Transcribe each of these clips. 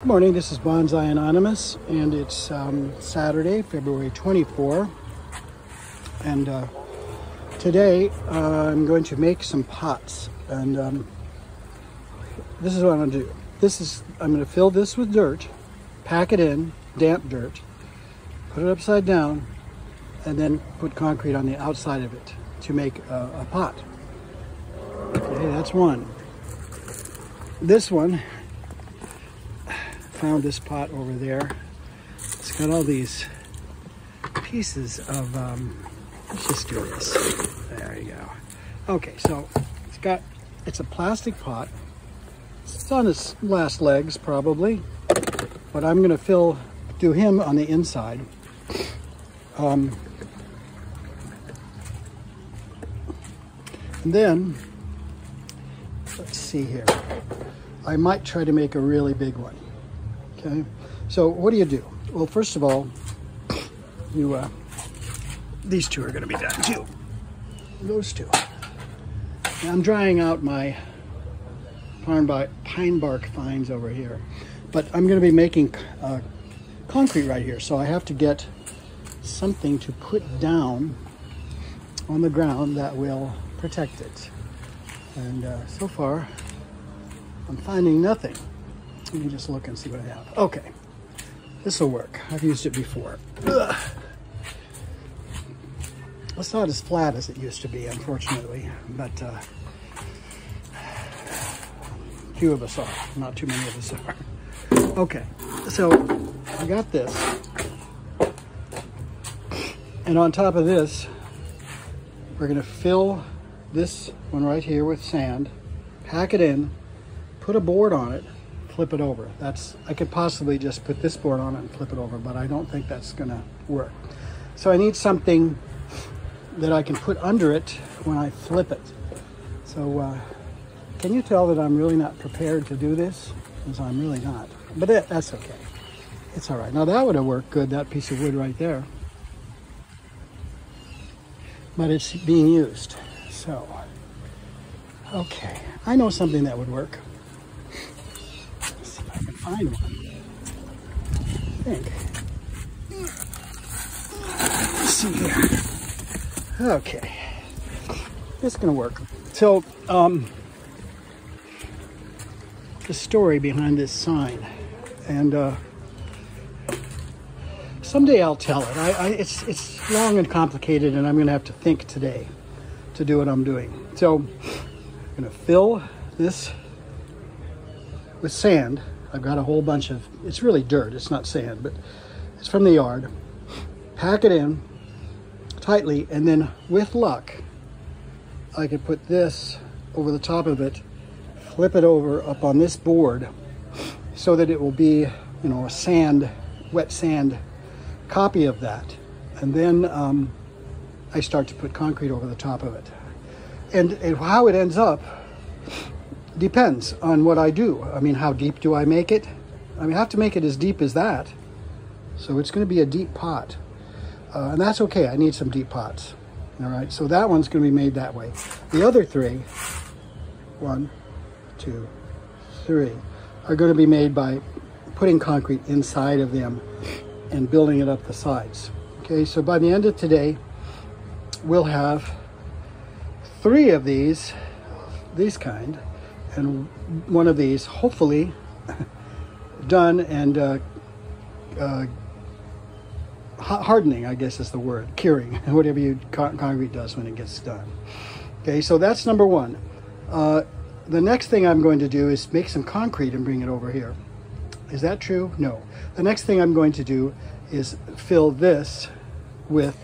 Good morning, this is Bonsai Anonymous, and it's Saturday, February 24. And today I'm going to make some pots. And this is what I'm going to do. I'm going to fill this with dirt, pack it in, damp dirt, put it upside down, and then put concrete on the outside of it to make a pot. Okay, that's one. This one, found this pot over there. It's got all these pieces of, let's just do this. There you go. Okay, so it's a plastic pot. It's on its last legs probably, but I'm gonna do him on the inside. And then, let's see here. I might try to make a really big one. Okay, so what do? Well, first of all, these two are going to be done too. Those two. Now, I'm drying out my pine bark fines over here, but I'm going to be making concrete right here, so I have to get something to put down on the ground that will protect it. And so far, I'm finding nothing. Let me just look and see what I have. Okay, this will work. I've used it before. Ugh. It's not as flat as it used to be, unfortunately, but few of us are. Not too many of us are. Okay, so I got this. And on top of this, we're going to fill this one right here with sand, pack it in, put a board on it, flip it over. I could possibly just put this board on it and flip it over, but I don't think that's gonna work. So I need something that I can put under it when I flip it. So can you tell that I'm really not prepared to do this? Because I'm really not, but that's okay. It's all right. Now that would have worked good, that piece of wood right there, but it's being used. So, okay, I know something that would work. Find one, I think. Let's see here. Okay, it's gonna work. So, the story behind this sign, and someday I'll tell it. It's long and complicated, and I'm gonna have to think today to do what I'm doing. So, I'm gonna fill this with sand. I've got a whole bunch of, it's really dirt, it's not sand, but it's from the yard. Pack it in tightly, and then with luck, I could put this over the top of it, flip it over up on this board so that it will be, a wet sand copy of that. And then I start to put concrete over the top of it. And how it ends up depends on what I do. I mean, how deep do I make it? I mean, I have to make it as deep as that. So it's going to be a deep pot. And that's okay. I need some deep pots. All right. So that one's going to be made that way. The other three, 1, 2, 3, are going to be made by putting concrete inside of them and building it up the sides. Okay. So by the end of today, we'll have 3 of these kind, and one of these hopefully done and hardening, I guess is the word, curing, whatever concrete does when it gets done. Okay, so that's number 1. The next thing I'm going to do is make some concrete and bring it over here. Is that true? No. The next thing I'm going to do is fill this with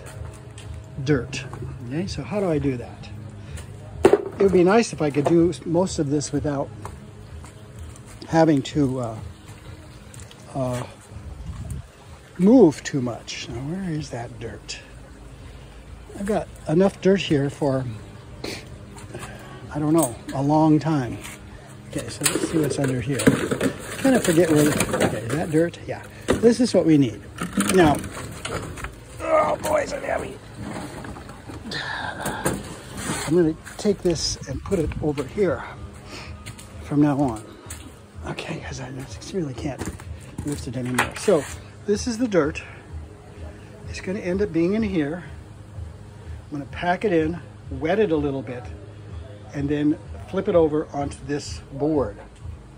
dirt. Okay, so how do I do that? It would be nice if I could do most of this without having to move too much. Now, where is that dirt? I've got enough dirt here for, I don't know, a long time. Okay, so let's see what's under here. Kind of forget where, okay, is that dirt? Yeah, this is what we need. Now, oh boy, is it heavy. I'm going to take this and put it over here from now on. Okay, because I really can't lift it anymore. So this is the dirt. It's going to end up being in here. I'm going to pack it in, wet it a little bit, and then flip it over onto this board.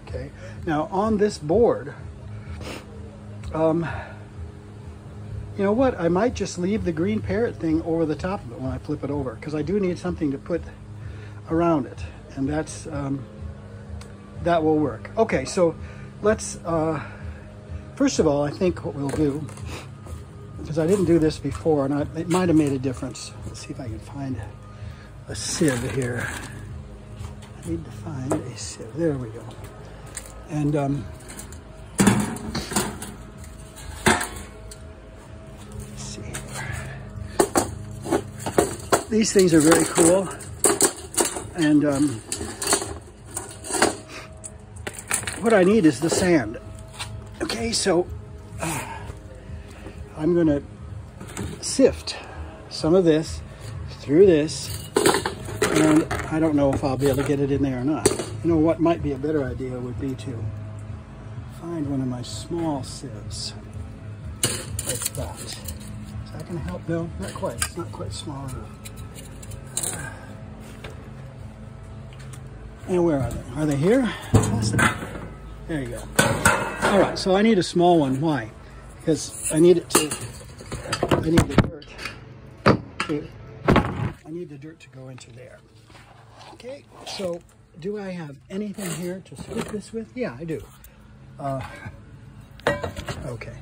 Okay. Now on this board, you know what? I might just leave the green parrot thing over the top of it when I flip it over, because I do need something to put around it, and that's that will work. Okay, so let's first of all, I think what we'll do, because I didn't do this before, and it might have made a difference. Let's see if I can find a sieve here. I need to find a sieve. There we go. And let's see here. These things are very cool, and what I need is the sand. Okay, so I'm going to sift some of this through this, and I don't know if I'll be able to get it in there or not. You know what might be a better idea would be to find one of my small sieves like that. Is that going to help? No, not quite. It's not quite small enough. And where are they? Are they here? There you go. All right, so I need a small one. Why? Because I need the dirt to go into there. Okay, so do I have anything here to scoop this with? Yeah, I do. Okay.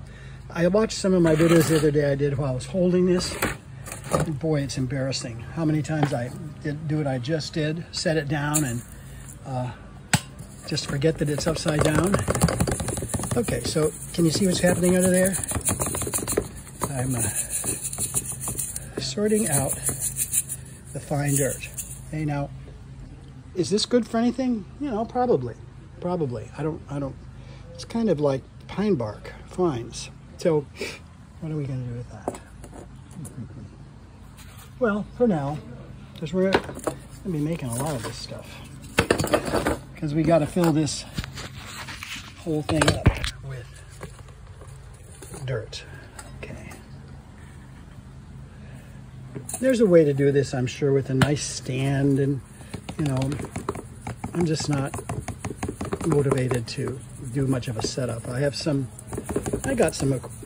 I watched some of my videos the other day I did while I was holding this. And boy, it's embarrassing how many times I do what I just did, set it down, and just forget that it's upside down. Okay, so can you see what's happening under there? I'm sorting out the fine dirt. Okay, now, is this good for anything? You know, probably. I don't, it's kind of like pine bark fines. So, what are we going to do with that? Well, for now, because we're going to be making a lot of this stuff. Because we got to fill this whole thing up with dirt. Okay. There's a way to do this, I'm sure, with a nice stand, and you know, I'm just not motivated to do much of a setup. I got some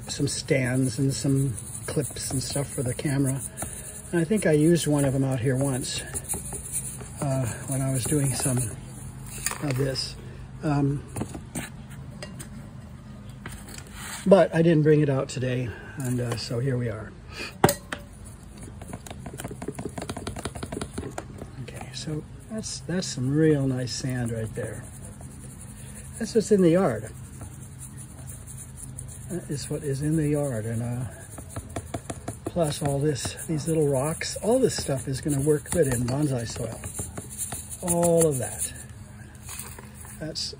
stands and some clips and stuff for the camera, and I think I used one of them out here once when I was doing some of this. But I didn't bring it out today, and so here we are. Okay, so that's some real nice sand right there. That's what's in the yard. That is what is in the yard, and plus all these little rocks, all this stuff is going to work good in bonsai soil. All of that. That's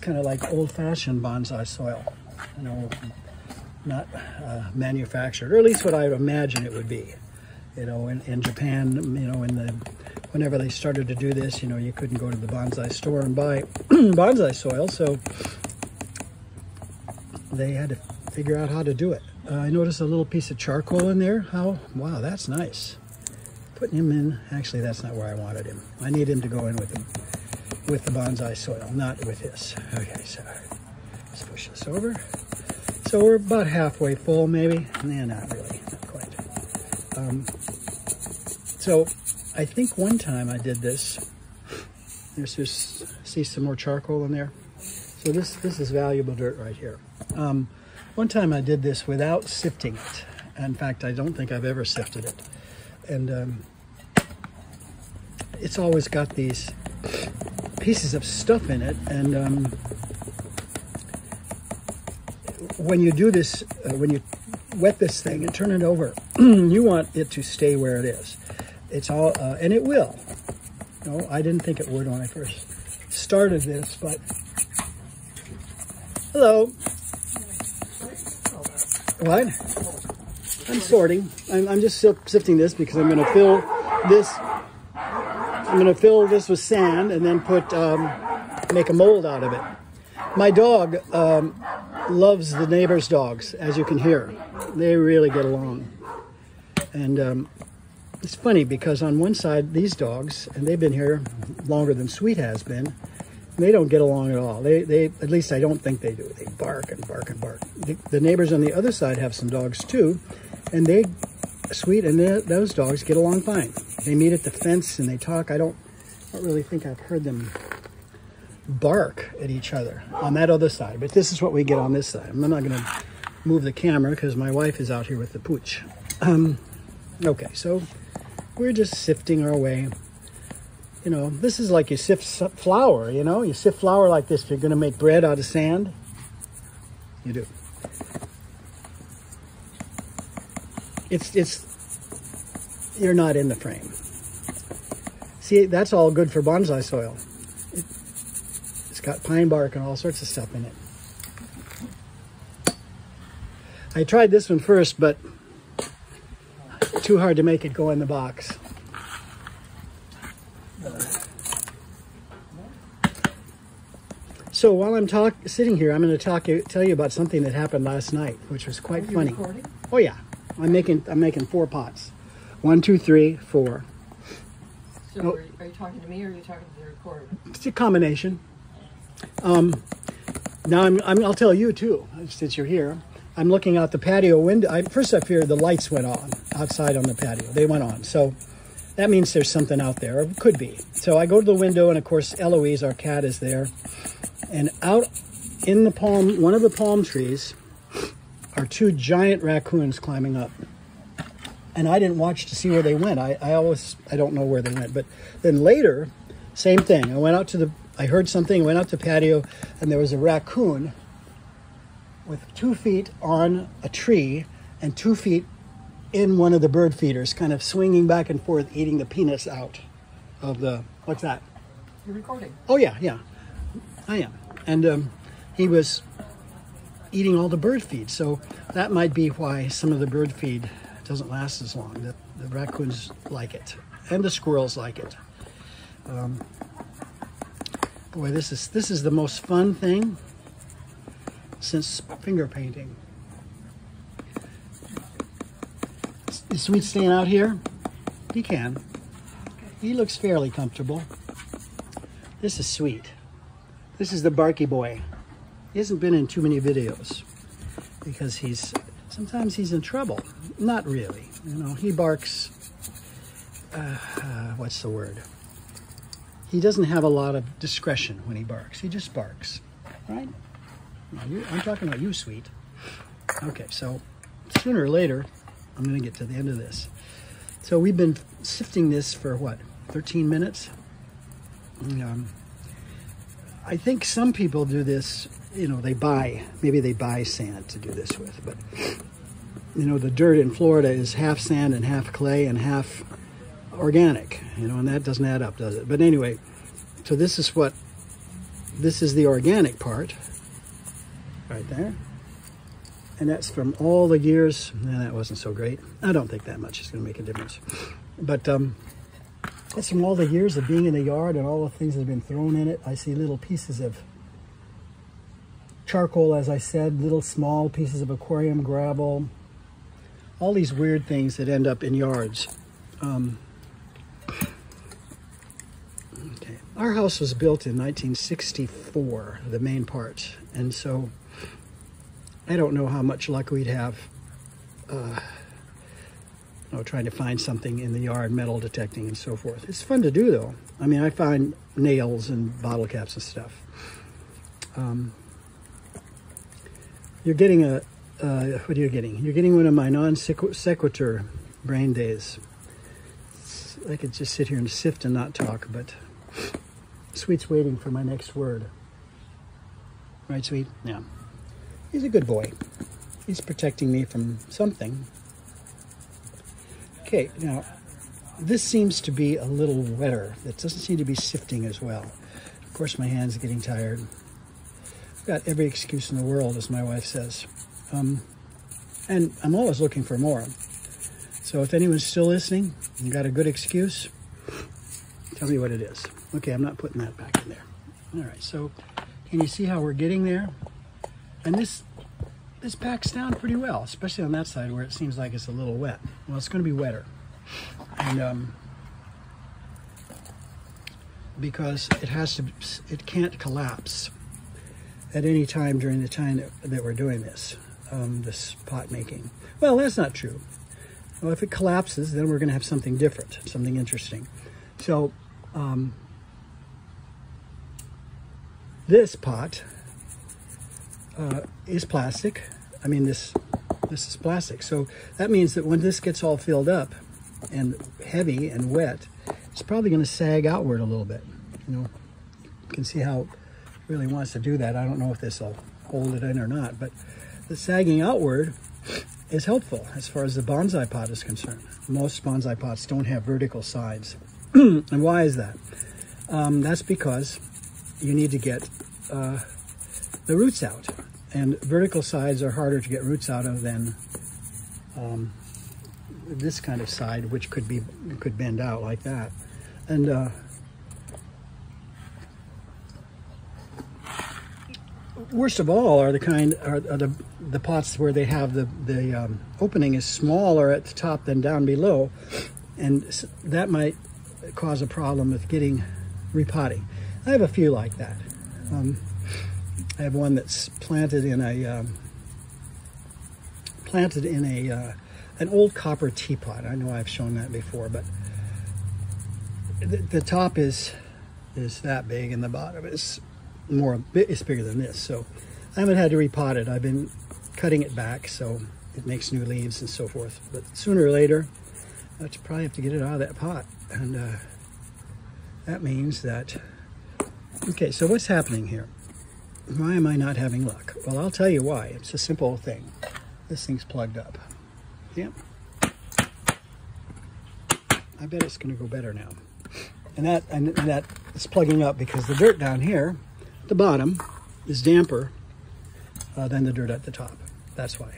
kind of like old-fashioned bonsai soil, you know, not manufactured, or at least what I imagine it would be. You know, in Japan, you know, whenever they started to do this, you know, you couldn't go to the bonsai store and buy bonsai soil, so they had to figure out how to do it. I noticed a little piece of charcoal in there. Wow, that's nice. Putting him in, actually, that's not where I wanted him. I need him to go in with the bonsai soil, not with this. Okay, so let's push this over. So we're about halfway full, maybe. Nah, not really, not quite. So I think one time I did this. There's just, see some more charcoal in there. So this is valuable dirt right here. One time I did this without sifting it. In fact, I don't think I've ever sifted it. And it's always got these pieces of stuff in it, and when you do this, when you wet this thing and turn it over, you want it to stay where it is. It's all, and it will. No, I didn't think it would when I first started this, but hello. What? I'm sorting. I'm just sifting this because I'm going to fill this. I'm going to fill this with sand and then put make a mold out of it. My dog loves the neighbor's dogs, as you can hear. They really get along. And it's funny because on one side, these dogs, and they've been here longer than Sweet has been, they don't get along at all. They at least I don't think they do. They bark and bark and bark. The neighbors on the other side have some dogs too, and Sweet and those dogs get along fine. They meet at the fence and they talk. I don't really think I've heard them bark at each other on that other side, but this is what we get on this side. I'm not going to move the camera because my wife is out here with the pooch. Okay, so we're just sifting our way. You know, this is like you sift flour, you know? You sift flour like this if you're going to make bread out of sand. You do. You're not in the frame. See, that's all good for bonsai soil. It's got pine bark and all sorts of stuff in it. I tried this one first, but too hard to make it go in the box. So while I'm sitting here, I'm going to tell you about something that happened last night, which was quite funny. Recording? Oh yeah, I'm making 4 pots. 1, 2, 3, 4. So are you talking to me or are you talking to the recorder? It's a combination. Now I'll tell you too, since you're here. I'm looking out the patio window. First up here, the lights went on outside on the patio. They went on, so that means there's something out there, or it could be. So I go to the window, and of course Eloise, our cat, is there. And out in one of the palm trees, are 2 giant raccoons climbing up. And I didn't watch to see where they went. I don't know where they went. But then later, same thing. I heard something, went out to the patio, and there was a raccoon with 2 feet on a tree and 2 feet in one of the bird feeders, kind of swinging back and forth, eating the peanuts out of the, what's that? You're recording. Oh yeah, I am. And he was eating all the bird feed. So that might be why some of the bird feed doesn't last as long. The raccoons like it, and the squirrels like it. Boy, this is the most fun thing since finger painting. Is Sweet staying out here? He can. He looks fairly comfortable. This is Sweet. This is the Barky boy. He hasn't been in too many videos because sometimes he's in trouble. Not really. You know, he barks, what's the word? He doesn't have a lot of discretion when he barks. He just barks, right? Now I'm talking about you, Sweet. Okay, so sooner or later, I'm going to get to the end of this. So we've been sifting this for what, 13 minutes? I think some people do this, you know, maybe they buy sand to do this with, but you know, the dirt in Florida is half sand and half clay and half organic, you know, and that doesn't add up, does it? But anyway, so this is the organic part right there. And that's from all the years, and that wasn't so great. I don't think that much is going to make a difference. But that's from all the years of being in the yard and all the things that have been thrown in it. I see little pieces of charcoal, as I said, little small pieces of aquarium gravel, all these weird things that end up in yards. Okay. Our house was built in 1964, the main part, and so I don't know how much luck we'd have trying to find something in the yard, metal detecting and so forth. It's fun to do though. I mean, I find nails and bottle caps and stuff. You're getting what are you getting? You're getting one of my non sequitur brain days. I could just sit here and sift and not talk, but Sweet's waiting for my next word. Right, Sweet? Yeah. He's a good boy. He's protecting me from something. Okay, now, this seems to be a little wetter. It doesn't seem to be sifting as well. Of course, my hand's getting tired. I've got every excuse in the world, as my wife says. And I'm always looking for more. So if anyone's still listening, you got a good excuse, tell me what it is. Okay, I'm not putting that back in there. All right, so can you see how we're getting there? And this this packs down pretty well, especially on that side where it seems like it's a little wet. Well, it's going to be wetter. And because it can't collapse at any time during the time that we're doing this, this pot making. Well, that's not true. Well, if it collapses, then we're going to have something different, something interesting. So this pot is plastic. I mean, this is plastic. So that means that when this gets all filled up and heavy and wet, it's probably going to sag outward a little bit. You know, you can see how it really wants to do that. I don't know if this will hold it in or not, but the sagging outward is helpful as far as the bonsai pot is concerned. Most bonsai pots don't have vertical sides. And why is that? That's because you need to get the roots out. And vertical sides are harder to get roots out of than this kind of side, which could bend out like that. And worst of all are the pots where they have the opening is smaller at the top than down below, and that might cause a problem with getting repotting. I have a few like that. I have one that's planted in an old copper teapot. I know I've shown that before, but the top is that big, and the bottom is it's bigger than this. So I haven't had to repot it. I've been cutting it back so it makes new leaves and so forth. But sooner or later, I'll probably have to get it out of that pot, and that means that. Okay, so what's happening here? Why am I not having luck? Well, I'll tell you why. It's a simple thing. This thing's plugged up. Yep. I bet it's going to go better now. And that is plugging up because the dirt down here, at the bottom, is damper than the dirt at the top. That's why.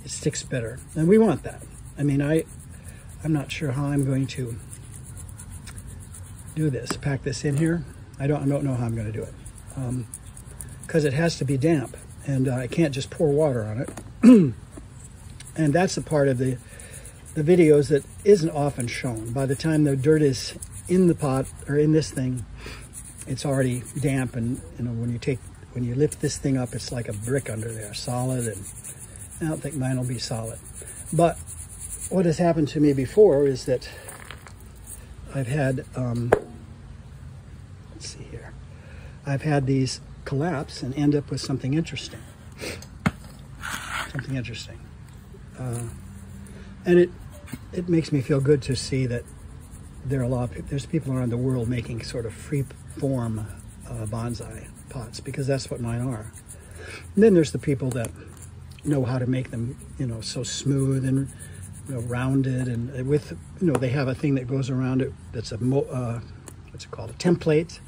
It sticks better. And we want that. I mean, I'm not sure how I'm going to do this. Pack this in here. I don't know how I'm going to do it because it has to be damp, and I can't just pour water on it. And that's the part of the videos that isn't often shown. By the time the dirt is in the pot or in this thing, it's already damp, and you know, when you lift this thing up, it's like a brick under there, solid. And I don't think mine will be solid. But what has happened to me before is that I've had let's see here. I've had these collapse and end up with something interesting. Something interesting. And it makes me feel good to see that there's people around the world making sort of free form bonsai pots, because that's what mine are. And then there's the people that know how to make them, you know, so smooth and, you know, rounded, and with, you know, they have a thing that goes around it that's what's it called, a template,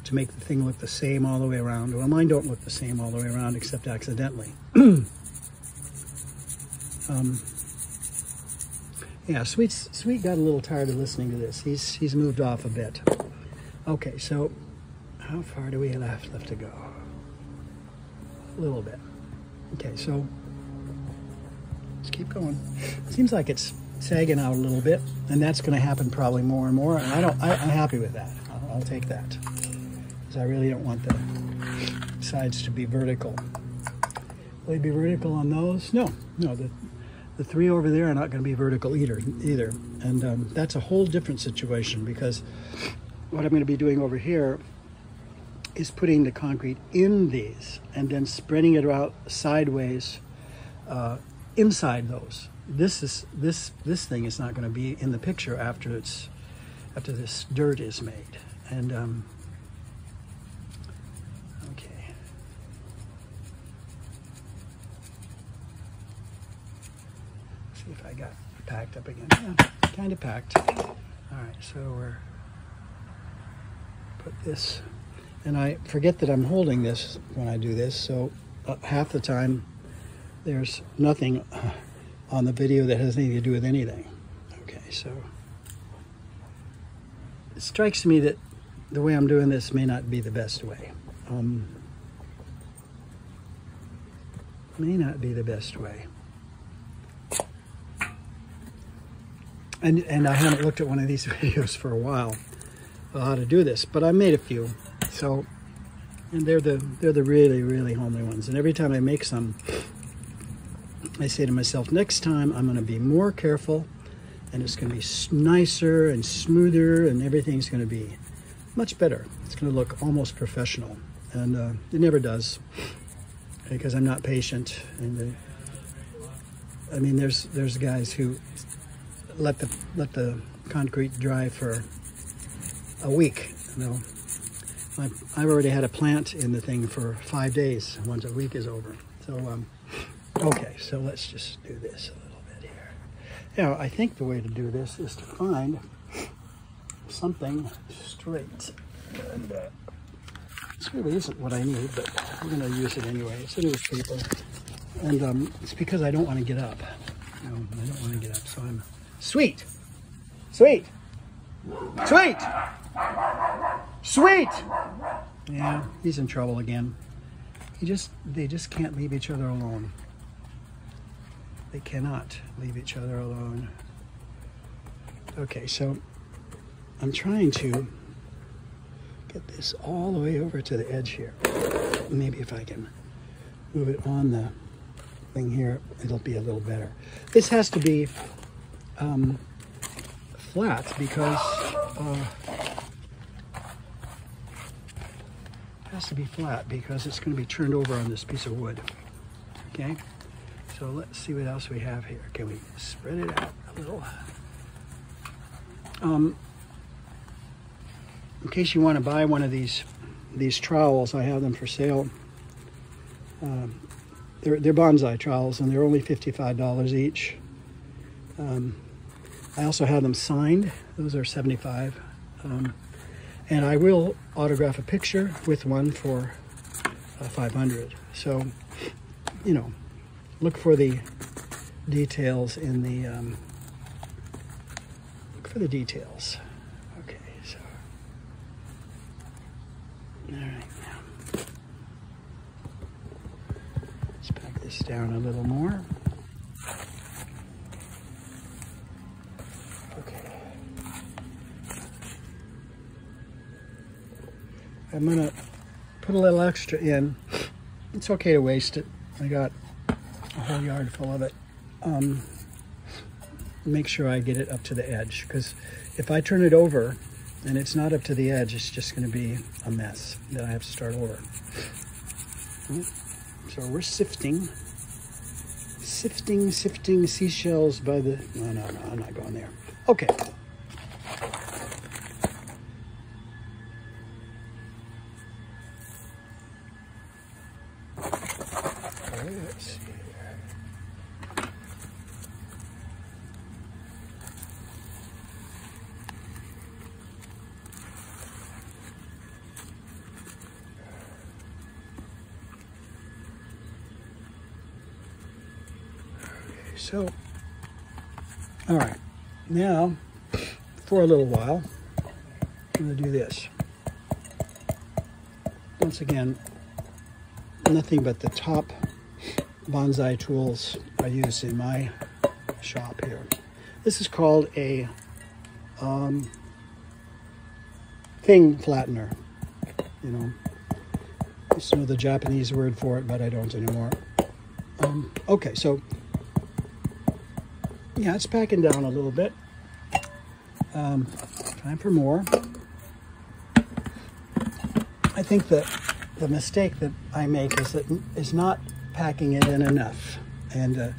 to make the thing look the same all the way around. Well, mine don't look the same all the way around except accidentally. Yeah, Sweet got a little tired of listening to this. He's moved off a bit. Okay, so how far do we have left to go? A little bit. Okay, so let's keep going. Seems like it's sagging out a little bit, and that's going to happen probably more and more. And I'm happy with that. I'll take that, because I really don't want the sides to be vertical. Will they be vertical on those? No. The three over there are not going to be vertical either. And that's a whole different situation, because what I'm going to be doing over here is putting the concrete in these and then spreading it out sideways inside those. This thing is not going to be in the picture after this dirt is made. And okay. See if I got packed up again. Yeah, kind of packed. All right, so we're put this, and I forget that I'm holding this when I do this, so half the time there's nothing on the video that has anything to do with anything. Okay, so it strikes me that the way I'm doing this may not be the best way. may not be the best way. And I haven't looked at one of these videos for a while how to do this, but I made a few. So, and they're the really, really homely ones. And every time I make some, I say to myself, next time I'm going to be more careful, and it's going to be nicer and smoother, and everything's going to be much better. It's going to look almost professional, and it never does, because I'm not patient. And I mean, there's guys who let the concrete dry for a week. You know, I've already had a plant in the thing for 5 days once a week is over. So okay, so let's just do this a little bit here. Now, I think the way to do this is to find something straight. And this really isn't what I need, but I'm going to use it anyway. It's a newspaper. And it's because I don't want to get up. You know, I don't want to get up, so I'm... Sweet! Sweet! Sweet! Sweet! Yeah, he's in trouble again. They just can't leave each other alone. They cannot leave each other alone. Okay, so I'm trying to get this all the way over to the edge here. Maybe if I can move it on the thing here, it'll be a little better. This has to be flat because it's going to be turned over on this piece of wood. Okay, so let's see what else we have here. Can we spread it out a little? In case you want to buy one of these trowels, I have them for sale. They're bonsai trowels, and they're only $55 each. I also have them signed. Those are $75. And I will autograph a picture with one for $500. So, you know, look for the details in the look for the details. Okay, so all right, now let's pack this down a little more. I'm gonna put a little extra in. It's okay to waste it. I got a whole yard full of it. Make sure I get it up to the edge, because if I turn it over and it's not up to the edge, it's just gonna be a mess that I have to start over. So we're sifting seashells by the, no, I'm not going there. Okay. Let's see here. Okay, so, all right, now for a little while, I'm going to do this. Once again, nothing but the top bonsai tools I use in my shop here. This is called a thing flattener. You know, I used to know the Japanese word for it, but I don't anymore. Okay, so yeah, it's packing down a little bit. Time for more. I think that the mistake that I make is not packing it in enough, and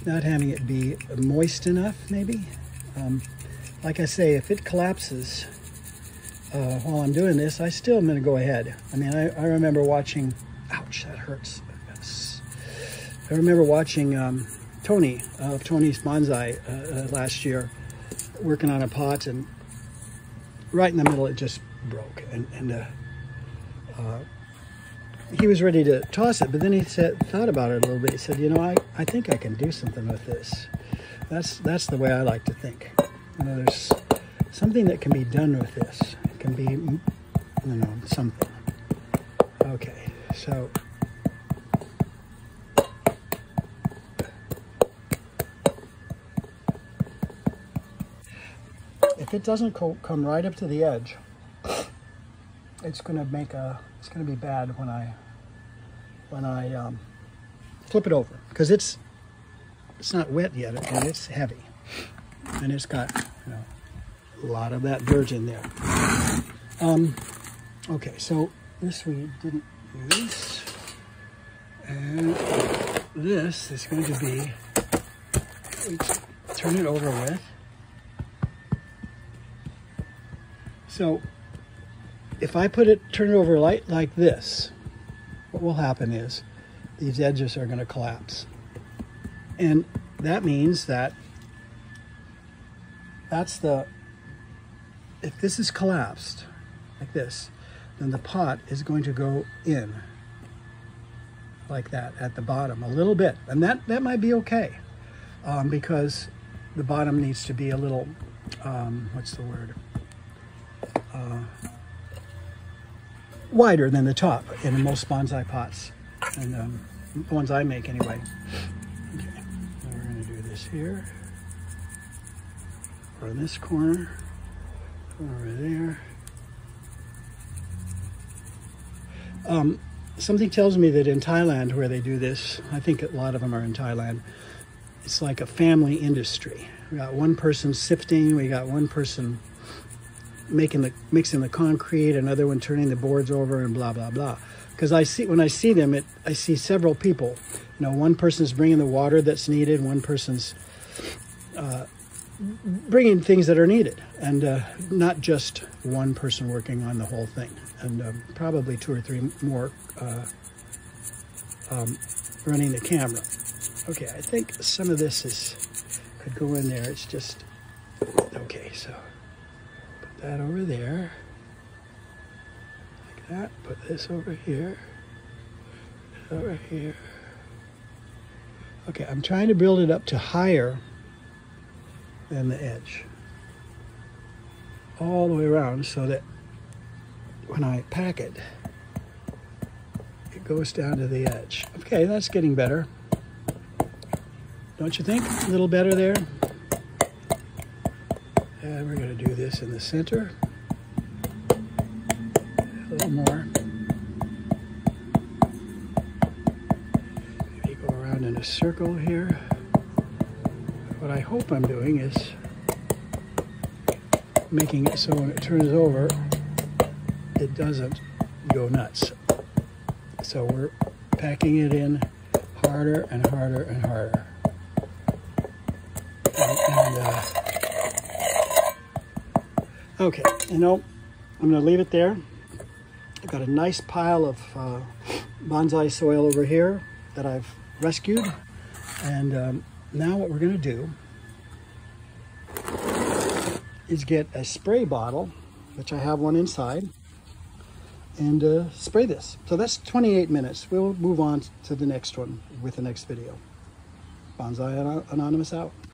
not having it be moist enough, maybe. Like I say, if it collapses while I'm doing this, I still am going to go ahead. I mean, I remember watching, ouch, that hurts. I remember watching Tony of Tony's Bonsai last year, working on a pot, and right in the middle it just broke, and he was ready to toss it, but then he thought about it a little bit. He said, you know, I think I can do something with this. That's the way I like to think. You know, there's something that can be done with this. It can be, you know, something. Okay, so if it doesn't come right up to the edge, it's gonna be bad when I flip it over, because it's not wet yet and it's heavy, and it's got, you know, a lot of that dirt in there. Okay, so this we didn't use, and this is going to be, we turn it over with. So if I turn it over like this, what will happen is these edges are going to collapse. And that means that if this is collapsed like this, then the pot is going to go in like that at the bottom a little bit. And that might be okay, because the bottom needs to be a little, what's the word? Wider than the top in most bonsai pots, and the ones I make anyway. Okay, now we're going to do this here, or in this corner, over there. Something tells me that in Thailand, where they do this, I think a lot of them are in Thailand, it's like a family industry. We got one person sifting, we got one person mixing the concrete, another one turning the boards over, and blah blah blah. Because when I see them, I see several people. You know, one person's bringing the water that's needed, one person's bringing things that are needed, and not just one person working on the whole thing, and probably 2 or 3 more running the camera. Okay, I think some of this could go in there. It's just okay. So put that over there, like that. Put this over here, over here. Okay, I'm trying to build it up to higher than the edge, all the way around, so that when I pack it, it goes down to the edge. Okay, that's getting better. Don't you think? A little better there. And we're going to do this in the center. A little more. Maybe go around in a circle here. What I hope I'm doing is making it so when it turns over, it doesn't go nuts. So we're packing it in harder and harder and harder. Okay, you know, I'm going to leave it there. I've got a nice pile of bonsai soil over here that I've rescued. And now what we're going to do is get a spray bottle, which I have one inside, and spray this. So that's 28 minutes. We'll move on to the next one with the next video. Bonsai Anonymous out.